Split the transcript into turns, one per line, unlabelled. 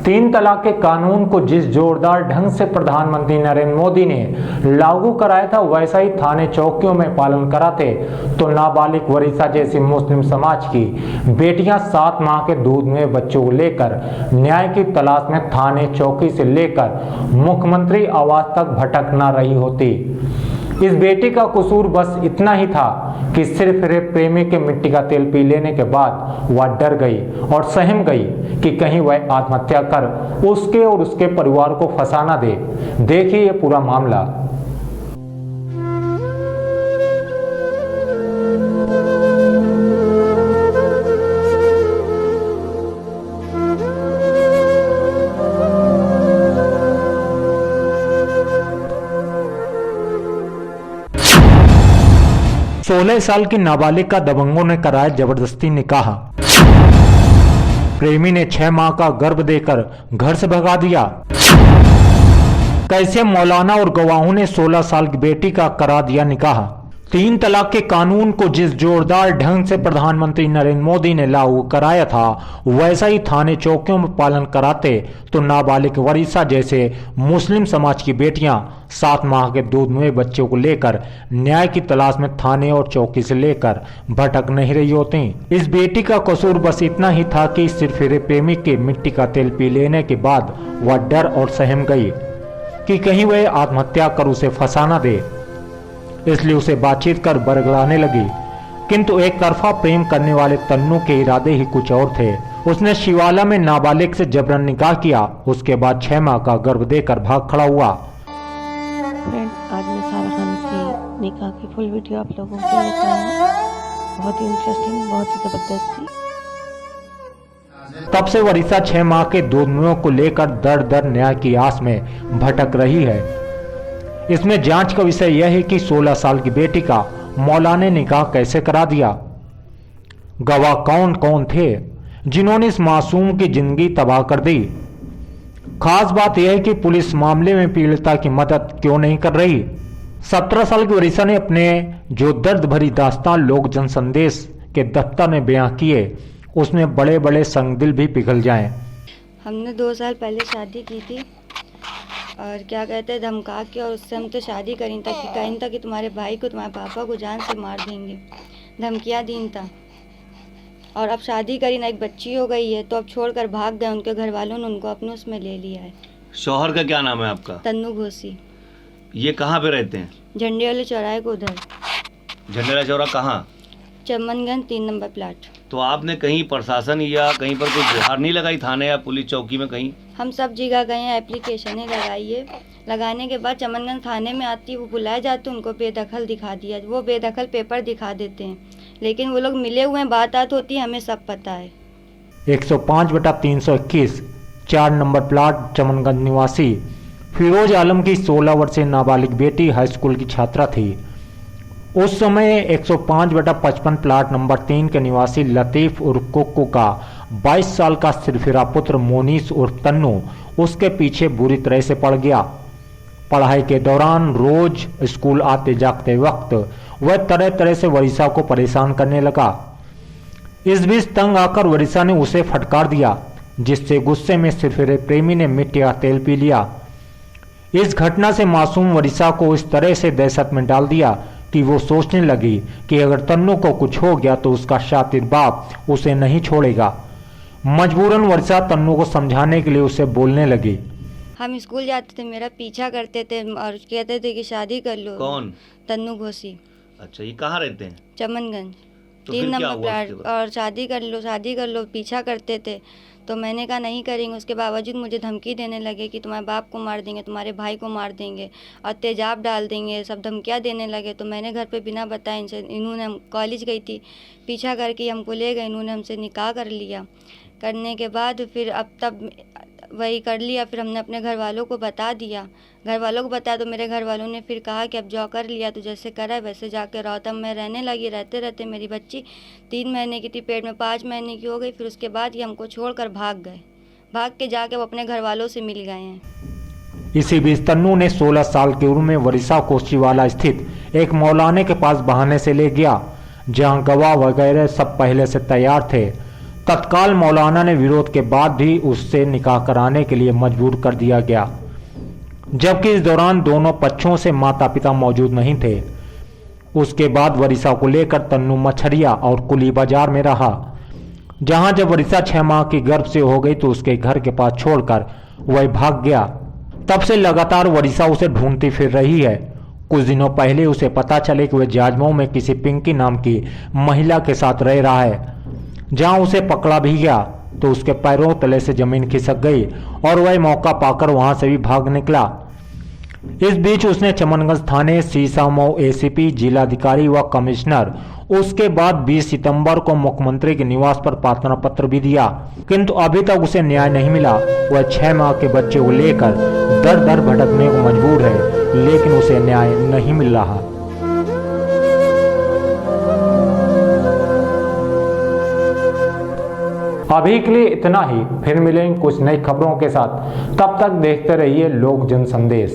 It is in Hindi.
तीन तलाक के कानून को जिस जोरदार ढंग से प्रधानमंत्री नरेंद्र मोदी ने लागू कराया था, वैसा ही थाने चौकियों में पालन कराते तो नाबालिग वरीसा जैसी मुस्लिम समाज की बेटियां 7 माह के दूध में बच्चों को लेकर न्याय की तलाश में थाने चौकी से लेकर मुख्यमंत्री आवास तक भटक न रही होती। इस बेटी का कसूर बस इतना ही था कि सिर्फ प्रेमी के मिट्टी का तेल पी लेने के बाद वह डर गई और सहम गई कि कहीं वह आत्महत्या कर उसके और उसके परिवार को फंसा ना दे। देखिए ये पूरा मामला। 16 साल की नाबालिग का दबंगों ने कराया जबरदस्ती निकाह। प्रेमी ने 6 माह का गर्भ देकर घर से भगा दिया। कैसे मौलाना और गवाहों ने 16 साल की बेटी का करा दिया निकाह। 3 तलाक के कानून को जिस जोरदार ढंग से प्रधानमंत्री नरेंद्र मोदी ने लागू कराया था, वैसा ही थाने चौकियों में पालन कराते तो नाबालिग वरीसा जैसे मुस्लिम समाज की बेटियां 7 माह के दूध में बच्चों को लेकर न्याय की तलाश में थाने और चौकी से लेकर भटक नहीं रही होती। इस बेटी का कसूर बस इतना ही था कि सिर्फ प्रेमी के मिट्टी का तेल पी लेने के बाद वह डर और सहम गई कि कहीं वह आत्महत्या कर उसे फंसा न दे, इसलिए उसे बातचीत कर बरगलाने लगी। किंतु एक तरफा प्रेम करने वाले तन्नू के इरादे ही कुछ और थे। उसने शिवाला में नाबालिग से जबरन निकाह किया, उसके बाद 6 माह का गर्भ देकर भाग खड़ा हुआ।
फ्रेंड, आज मैं सारा खान की निकाह की फुल वीडियो आप लोगों के लिए बताया। बहुत ही इंटरेस्टिंग, बहुत ही जबरदस्त थी।
तब से वरीसा 6 माह के दूधों को लेकर दर दर न्याय की आस में भटक रही है। इसमें जांच का विषय यह है कि 16 साल की बेटी का मौलाना ने निकाह कैसे करा दिया। गवाह कौन कौन थे जिन्होंने इस मासूम की जिंदगी तबाह कर दी। खास बात यह है कि पुलिस मामले में पीड़िता की मदद क्यों नहीं कर रही। 17 साल की वरीसा ने अपने जो दर्द भरी दास्तान लोक जन संदेश के दफ्तर में बयां किए, उसमें बड़े बड़े संगदिल भी पिघल जाएं।
हमने 2 साल पहले शादी की थी और क्या कहते हैं धमका के, और उससे हम तो शादी करी तक कि कहीं तक कि तुम्हारे भाई को तुम्हारे पापा को जान से मार देंगे, धमकियाँ दी था। और अब शादी करी ना, एक बच्ची हो गई है, तो अब छोड़कर भाग गए। उनके घर वालों ने उनको अपने उसमें ले लिया है।
शौहर का क्या नाम है आपका?
तन्नू घोसी।
ये कहाँ पे रहते हैं?
झंडे वाले चौराहे को उधर।
झंडे वाला चौराहा कहाँ?
Chamanganj 3 number plot.
तो आपने कहीं प्रशासन या कहीं पर कोई गुहार नहीं लगाई, थाने या पुलिस चौकी में कहीं?
हम सब जगह गए हैं, एप्लीकेशनें लगाई है। लगाने के बाद चमनगंज थाने में आती है, वो बुलाए जाते, उनको बेदखल दिखा दिया। वो बेदखल पेपर दिखा देते हैं, लेकिन वो लोग मिले हुए हैं, बात होती है, हमें सब पता है।
105/321 4 नंबर प्लाट चमनगंज निवासी फिरोज आलम की 16 वर्षीय नाबालिग बेटी हाई स्कूल की छात्रा थी। उस समय 105/55 प्लाट नंबर 3 के निवासी लतीफ उर्फ कोको का 22 साल का सिरफिरा पुत्र मोनीस उर्फ तन्नू उसके पीछे बुरी तरह से पड़ गया। पढ़ाई के दौरान रोज स्कूल आते जागते वक्त वह तरह तरह से वरीसा को परेशान करने लगा। इस बीच तंग आकर वरीसा ने उसे फटकार दिया, जिससे गुस्से में सिरफिरे प्रेमी ने मिट्टी का तेल पी लिया। इस घटना से मासूम वरीसा को इस तरह से दहशत में डाल दिया कि वो सोचने लगी कि अगर तन्नू को कुछ हो गया तो उसका शातिर बाप उसे नहीं छोड़ेगा। मजबूरन वरीसा तन्नू को समझाने के लिए उसे बोलने लगी।
हम स्कूल जाते थे, मेरा पीछा करते थे और कहते थे कि शादी कर लो।
कौन?
तन्नू घोसी।
अच्छा, ये कहाँ रहते हैं?
चमनगंज
तो
3
फिर क्या
नंबर
हुआ
प्लाट।
उसके बाद?
और शादी कर लो, शादी कर लो, पीछा करते थे। तो मैंने कहा नहीं करेंगे। उसके बावजूद मुझे धमकी देने लगे कि तुम्हारे बाप को मार देंगे, तुम्हारे भाई को मार देंगे और तेजाब डाल देंगे, सब धमकियाँ देने लगे। तो मैंने घर पे बिना बताए इन्होंने, हम कॉलेज गई थी, पीछा करके हमको ले गए। इन्होंने हमसे निकाह कर लिया। करने के बाद फिर अब तब वही कर लिया। फिर हमने अपने घर वालों को बता दिया। घर वालों को बताया तो मेरे घर वालों ने फिर कहा कि अब जो कर लिया तो जैसे करा वैसे जाके रहो। तब मैं रहने लगी। रहते रहते मेरी बच्ची 3 महीने की थी, पेट में 5 महीने की हो गई। फिर उसके बाद ये हमको छोड़कर भाग गए। भाग के जाके वो अपने घर वालों से मिल गए हैं।
इसी बीच तन्नू ने 16 साल की उम्र में वरीसा को शिवाला स्थित एक मौलाना के पास बहाने से ले गया, जहां गवाह वगैरह सब पहले से तैयार थे। तत्काल मौलाना ने विरोध के बाद भी उससे निकाह कराने के लिए मजबूर कर दिया गया, जबकि इस दौरान दोनों पक्षों से माता पिता मौजूद नहीं थे। उसके बाद वरिसा को लेकर तन्नू मछरिया और कुली बाजार में रहा, जहां जब वरिसा 6 माह की गर्भ से हो गई तो उसके घर के पास छोड़कर वह भाग गया। तब से लगातार वरिसा उसे ढूंढती फिर रही है। कुछ दिनों पहले उसे पता चले कि वह जाजमऊ में किसी पिंकी नाम की महिला के साथ रह रहा है, जहां उसे पकड़ा भी गया तो उसके पैरों तले से जमीन खिसक गई और वह मौका पाकर वहां से भी भाग निकला। इस बीच उसने चमनगंज थाने, सीसामऊ एसीपी, जिलाधिकारी व कमिश्नर, उसके बाद 20 सितंबर को मुख्यमंत्री के निवास पर प्रार्थना पत्र भी दिया, किंतु अभी तक उसे न्याय नहीं मिला। वह 6 माह के बच्चे को लेकर दर दर भटकने को मजबूर है, लेकिन उसे न्याय नहीं मिल रहा। अभी के लिए इतना ही, फिर मिलेंगे कुछ नई खबरों के साथ। तब तक देखते रहिए लोक जन संदेश।